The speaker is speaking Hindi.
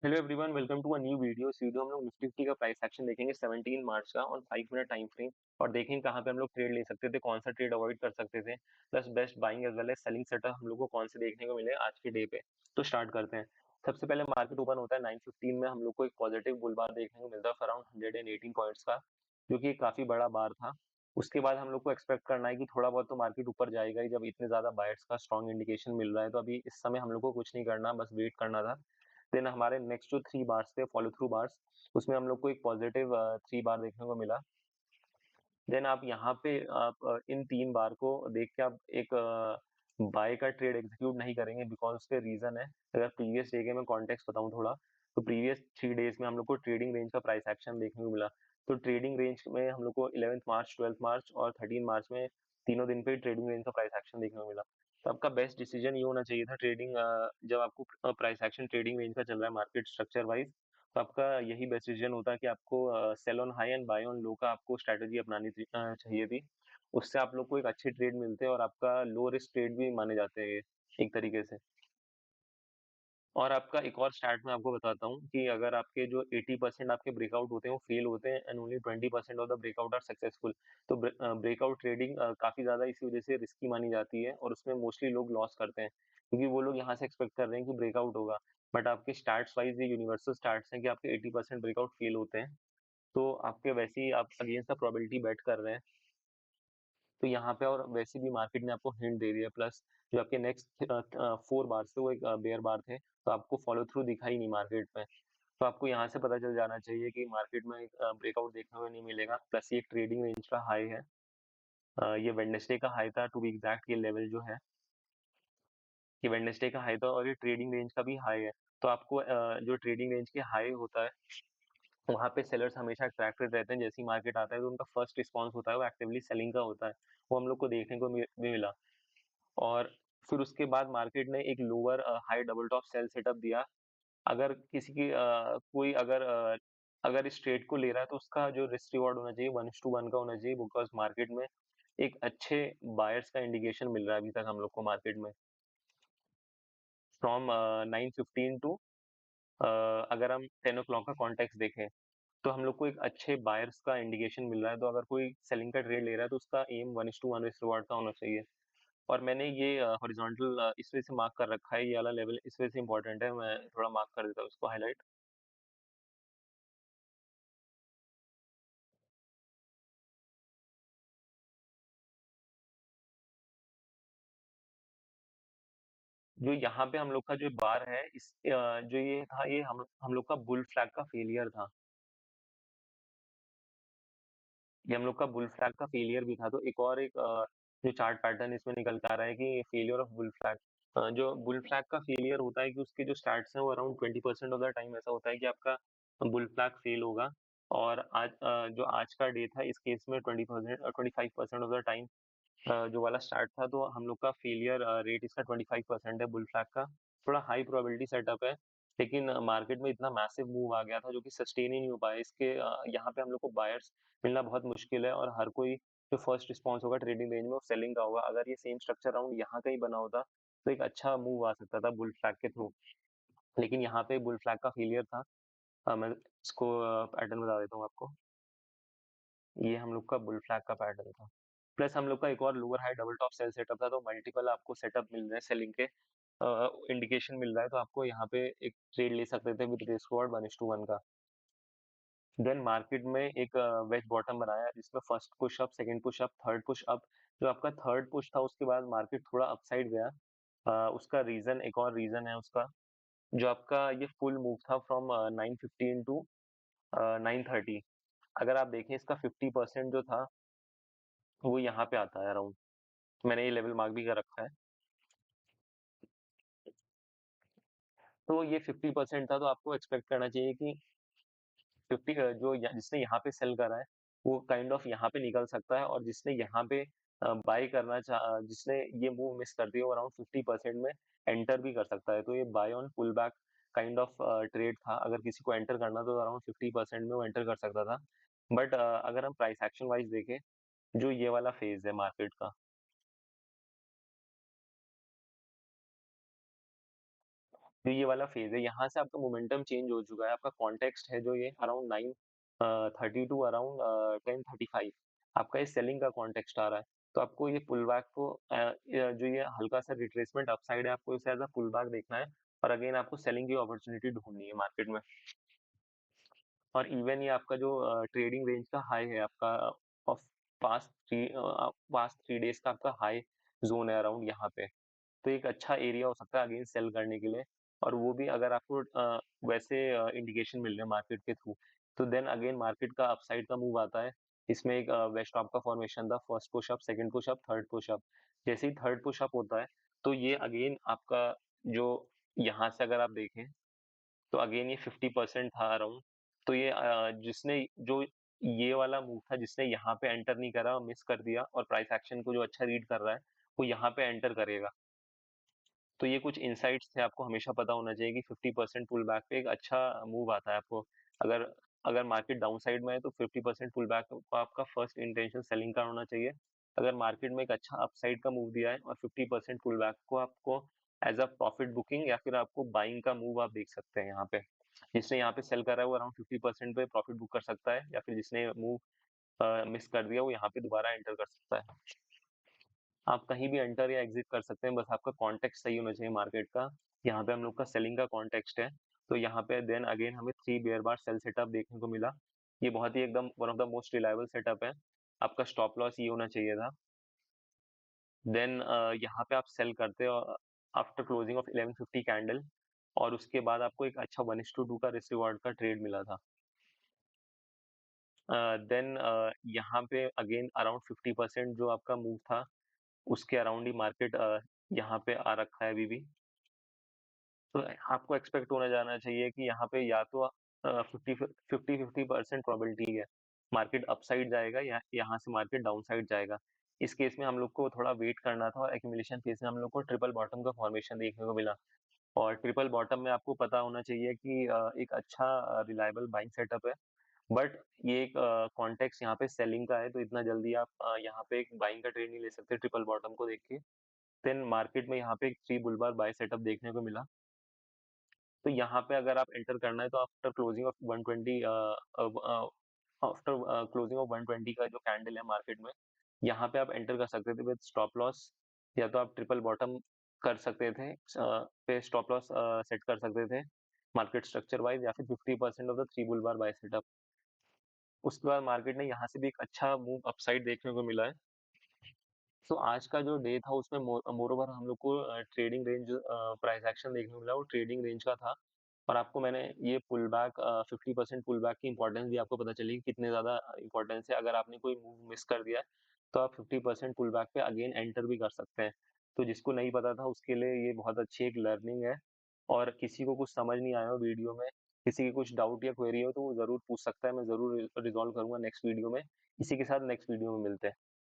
Hello everyone, welcome to a new video. इस वीडियो में हम लोग निफ्टी 50 का प्राइस एक्शन देखेंगे 17 मार्च का ऑन 5 मिनट टाइम फ्रेम, और देखेंगे कहाँ पे हम लोग ट्रेड ले सकते थे, कौन सा ट्रेड अवॉइड कर सकते थे, plus best buying as well as selling setup हम लोग को कौन से देखने को मिले आज के डे पे। तो स्टार्ट करते हैं। सबसे पहले मार्केट ओपन होता है 9:15 में, हम लोग को एक पॉजिटिव बुलबार देखने को मिलता है अराउंड 118 पॉइंट्स का, जो कि काफी बड़ा बार था। उसके बाद हम लोग को एक्सपेक्ट करना है कि थोड़ा बहुत तो मार्केट ऊपर जाएगा ही, जब इतने ज्यादा बायर्स का स्ट्रॉन्ग इंडिकेशन मिल रहा है। तो अभी इस समय हम लोग को कुछ नहीं करना, बस वेट करना था। देन हमारे नेक्स्ट जो 3 बार्स थे, फॉलो थ्रू बार्स, उसमें हम लोग को एक पॉजिटिव 3 बार देखने को मिला। देन आप यहाँ पे आप इन 3 बार को देख के आप एक बाय का ट्रेड एग्जीक्यूट नहीं करेंगे, बिकॉज उसके रीजन है। अगर प्रीवियस डे के मैं कॉन्टेक्स्ट बताऊं थोड़ा, तो प्रीवियस 3 डेज में हम लोग को ट्रेडिंग रेंज का प्राइस एक्शन देखने को मिला। तो ट्रेडिंग रेंज में हम लोग को 11 मार्च, 12 मार्च और 13 मार्च में तीनों दिन पे ट्रेडिंग रेंज का प्राइस एक्शन देखने को मिला। तो आपका बेस्ट डिसीजन ये होना चाहिए था ट्रेडिंग, जब आपको प्राइस एक्शन ट्रेडिंग रेंज का चल रहा है मार्केट स्ट्रक्चर वाइज, तो आपका यही बेस्ट डिसीजन होता है कि आपको sell on high and buy on low का आपको स्ट्रैटेजी अपनानी चाहिए थी। उससे आप लोग को एक अच्छे ट्रेड मिलते हैं, और आपका लो रिस्क ट्रेड भी माने जाते हैं ये, एक तरीके से। और आपका एक और स्टार्ट मैं आपको बताता हूँ कि अगर आपके जो 80% आपके ब्रेकआउट होते हैं वो फेल होते हैं, and only 20% of the breakout are successful, तो ब्रेकआउट ट्रेडिंग काफी ज्यादा इसी वजह से रिस्की मानी जाती है, और उसमें मोस्टली लोग लॉस करते हैं, क्योंकि वो लोग यहाँ से एक्सपेक्ट कर रहे हैं कि ब्रेकआउट होगा। बट आपके स्टार्ट्स वाइज ये यूनिवर्सल स्टार्ट्स हैं कि आपके 80% ब्रेकआउट फेल होते हैं, तो आपके वैसे ही आप अगेंस्ट द प्रोबेबिलिटी बेट कर रहे हैं। तो यहाँ पे और वैसे भी मार्केट ने आपको हिंट दे दिया, प्लस जो आपके नेक्स्ट 4 बार थे वो एक बेयर बार थे, तो आपको फॉलो थ्रू दिखा ही नहीं मार्केट में। तो आपको यहाँ से पता चल जाना चाहिए कि मार्केट में ब्रेकआउट देखने को नहीं मिलेगा। प्लस ये ट्रेडिंग रेंज का हाई है, ये वेडनेसडे का हाई था टू बी एग्जैक्ट। ये लेवल जो है, ये वेडनेसडे का हाई था, और ये ट्रेडिंग रेंज का भी हाई है। तो आपको जो ट्रेडिंग रेंज के हाई होता है, वहाँ पे सेलर्स हमेशा अट्रैक्टेड रहते हैं। जैसे ही मार्केट आता है तो उनका फर्स्ट रिस्पॉन्स होता है वो एक्टिवली सेलिंग का होता है। वो हम लोग को देखने को भी मिला। और फिर उसके बाद मार्केट ने एक lower high double top sell setup दिया। अगर किसी की अगर इस ट्रेड को ले रहा है, तो उसका जो रिस्क रिवॉर्ड होना चाहिए 1:1 का होना चाहिए, बिकॉज मार्केट में एक अच्छे बायर्स का इंडिकेशन मिल रहा है अभी तक हम लोग को मार्केट में, फ्रॉम 9:15 टू, अगर हम 10 o'clock का कॉन्टेक्स्ट देखें, तो हम लोग को एक अच्छे बायर्स का इंडिकेशन मिल रहा है। तो अगर कोई सेलिंग का ट्रेड ले रहा है, तो उसका एम 1:1 रिस्क रिवॉर्ड का होना चाहिए। और मैंने ये हॉरिजॉन्टल इस वजह से मार्क कर रखा है, ये वाला लेवल इस वजह से इंपॉर्टेंट है, मैं थोड़ा मार्क कर देता हूँ उसको हाईलाइट। जो यहाँ पे हम लोग का जो बार है, जो ये था, ये हम लोग का बुल फ्लैग का फेलियर था। ये हम लोग का बुल फ्लैग का फेलियर भी था। तो एक और एक जो चार्ट पैटर्न इसमें निकल के आ रहा है कि फेलियर ऑफ बुल फ्लैग। जो बुल फ्लैग का फेलियर होता है कि उसके जो स्टार्ट्स हैं वो अराउंड 20% ऑफ द टाइम ऐसा होता है कि आपका बुल फ्लैग फेल होगा। और आज जो आज का डे था, इस केस में 20% 25% ऑफ द टाइम जो वाला स्टार्ट था, तो हम लोग का फेलियर रेट इसका 25% है बुल फ्लैग का। थोड़ा हाई प्रोबेबिलिटी सेटअप है, लेकिन मार्केट में इतना मैसिव मूव आ गया था जो कि सस्टेन ही नहीं हो पाया। इसके यहाँ पे हम लोग को बायर्स मिलना बहुत मुश्किल है, और हर कोई जो फर्स्ट रिस्पॉन्स होगा ट्रेडिंग रेंज में वो सेलिंग का होगा। अगर ये सेम स्ट्रक्चर राउंड यहाँ कहीं बना होता, तो एक अच्छा मूव आ सकता था बुल फ्लैग के थ्रू, लेकिन यहाँ पे बुल फ्लैग का फेलियर था। मैं इसको पैटर्न बता देता हूँ आपको। ये हम लोग का बुल फ्लैग का पैटर्न था, प्लस हम लोग का एक और lower high double top sell setup था। तो मल्टीपल आपको सेटअप मिल रहे हैं सेलिंग के, इंडिकेशन मिल रहा है, तो आपको यहाँ पे एक ट्रेड ले सकते थे विद रिस्क रिवॉर्ड 1:1 का। देन मार्केट में एक वेज बॉटम बनाया, जिसमें first push up, second push up, third push up. जो आपका थर्ड पुश था, उसके बाद मार्केट थोड़ा अपसाइड गया। उसका रीजन, एक और रीजन है उसका, जो आपका ये फुल मूव था फ्रॉम 9:15 टू 9:30। अगर आप देखें, इसका 50% जो था वो यहाँ पे आता है अराउंड। मैंने ये लेवल मार्क भी कर रखा है। तो ये 50% था, तो आपको एक्सपेक्ट करना चाहिए कि 50 जिसने यहाँ पे सेल करा है, वो काइंड ऑफ यहाँ पे निकल सकता है, और जिसने यहाँ पे बाय जिसने ये मूव मिस कर दिया, वो अराउंड 50% में एंटर भी कर सकता है। तो ये buy on pull back kind of trade था। अगर किसी को एंटर करना, तो अराउंड 50% में वो एंटर कर सकता था। बट अगर हम प्राइस एक्शन वाइज देखें, जो ये वाला फेज है मार्केट का, जो ये वाला फेज है, यहाँ से आपका मोमेंटम चेंज हो चुका है। आपका कॉन्टेक्स्ट है जो ये अराउंड 9:30 टू अराउंड 10:35, आपका ये सेलिंग का कॉन्टेक्स्ट आ रहा है। तो आपको ये पुल बैक को जो ये हल्का सा रिट्रेसमेंट अपसाइड है, आपको इसे एज अ पुल बैक देखना है, और अगेन आपको सेलिंग की अपॉर्चुनिटी ढूंढनी है मार्केट में। और इवन ये आपका जो ट्रेडिंग रेंज का हाई है आपका, ऑफ पास्ट 3 डेज का आपका हाई जोन है अराउंड यहाँ पे। तो एक अच्छा एरिया हो सकता है अगेन सेल करने के लिए। और वो भी अगर आपको वैसे इंडिकेशन मिल रहे हैं मार्केट के थ्रू, तो देन अगेन मार्केट का अपसाइड का मूव आता है। इसमें एक वेस्ट टॉप का फॉर्मेशन था, first push up, second push up, third push up. जैसे ही थर्ड पुशअप होता है, तो ये अगेन आपका जो यहाँ से अगर आप देखें, तो अगेन ये 50% था अराउंड। तो ये जिसने जो ये वाला मूव था, जिसने यहाँ पे एंटर नहीं करा, मिस कर दिया, और प्राइस एक्शन को जो अच्छा रीड कर रहा है, वो यहाँ पे एंटर करेगा। तो ये कुछ इनसाइट्स थे, आपको हमेशा पता होना चाहिए कि 50% पुल बैक पे एक अच्छा मूव आता है आपको। अगर अगर मार्केट डाउन साइड में है, तो 50% पुल बैक को आपका फर्स्ट इंटेंशन सेलिंग का होना चाहिए। अगर मार्केट में एक अच्छा अपसाइड का मूव दिया है और 50% पुल बैक को आपको एज अ प्रॉफिट बुकिंग या फिर आपको बाइंग का मूव आप देख सकते हैं यहाँ पे। जिसने यहाँ पे सेल करा है वो अराउंड 50% पे प्रॉफिट बुक कर सकता है, या फिर जिसने मूव मिस कर दिया वो यहाँ पे दोबारा एंटर कर सकता है। आप कहीं भी एंटर या एग्जिट कर सकते हैं, बस आपका कॉन्टेक्स्ट सही होना चाहिए मार्केट का। यहाँ पे हम लोग का सेलिंग का कॉन्टेक्स्ट है। तो यहाँ पे देन अगेन हमें 3 बेयर बार सेल सेटअप देखने को मिला। ये बहुत ही एकदम one of the most reliable setup है। आपका स्टॉप लॉस ये होना चाहिए था। देन यहाँ पे आप सेल करते हो आफ्टर क्लोजिंग ऑफ 11:50 कैंडल, और उसके बाद आपको एक अच्छा 1:2 का रिस्क रिवॉर्ड का ट्रेड मिला था। देन यहाँ पे अगेन अराउंड 50% जो आपका मूव था, उसके अराउंड ही मार्केट यहाँ पे आ रखा है अभी भी। तो आपको एक्सपेक्ट होना जाना चाहिए कि यहाँ पे या तो 50-50% प्रोबेबिलिटी है मार्केट अपसाइड जाएगा, या यहाँ से मार्केट डाउन साइड जाएगा। इस केस में हम लोग को थोड़ा वेट करना था, और एक्यूमुलेशन फेज में हम लोग को ट्रिपल बॉटम का फॉर्मेशन देखने को मिला। और ट्रिपल बॉटम में आपको पता होना चाहिए कि एक अच्छा रिलायबल बाइंग सेटअप है। बट ये एक कॉन्टेक्स्ट यहाँ पे सेलिंग का है, तो इतना जल्दी आप यहाँ पे एक बाइंग का ट्रेड नहीं ले सकते ट्रिपल बॉटम को देख के। देन मार्केट में यहाँ पे एक 3 बुल बार बाय सेटअप देखने को मिला। तो यहाँ पे अगर आप एंटर करना है, तो after closing of 120, after closing of 120 का जो कैंडल है मार्केट में, यहाँ पे आप एंटर कर सकते थे विद स्टॉप लॉस। या तो आप ट्रिपल बॉटम कर सकते थे, पे स्टॉप लॉस सेट कर सकते थे मार्केट स्ट्रक्चर वाइज, या फिर 50% of the 3 bull bar buy setup. उसके बाद मार्केट ने यहाँ से भी एक अच्छा मूव अपसाइड देखने को मिला है। तो आज का जो डे था उसमें मोर ओवर हम लोग को ट्रेडिंग रेंज प्राइस एक्शन देखने को मिला, वो ट्रेडिंग रेंज का था। और आपको मैंने ये पुल बैक 50% पुल बैक की इंपॉर्टेंस भी आपको पता चली कि कितने ज़्यादा इंपॉर्टेंस है। अगर आपने कोई मूव मिस कर दिया है, तो आप 50% पुल बैक पे अगेन एंटर भी कर सकते हैं। तो जिसको नहीं पता था उसके लिए ये बहुत अच्छी एक लर्निंग है। और किसी को कुछ समझ नहीं आया हो वीडियो में, किसी की कुछ डाउट या क्वेरी हो, तो वो ज़रूर पूछ सकता है, मैं ज़रूर रिजॉल्व करूंगा नेक्स्ट वीडियो में। इसी के साथ नेक्स्ट वीडियो में मिलते हैं।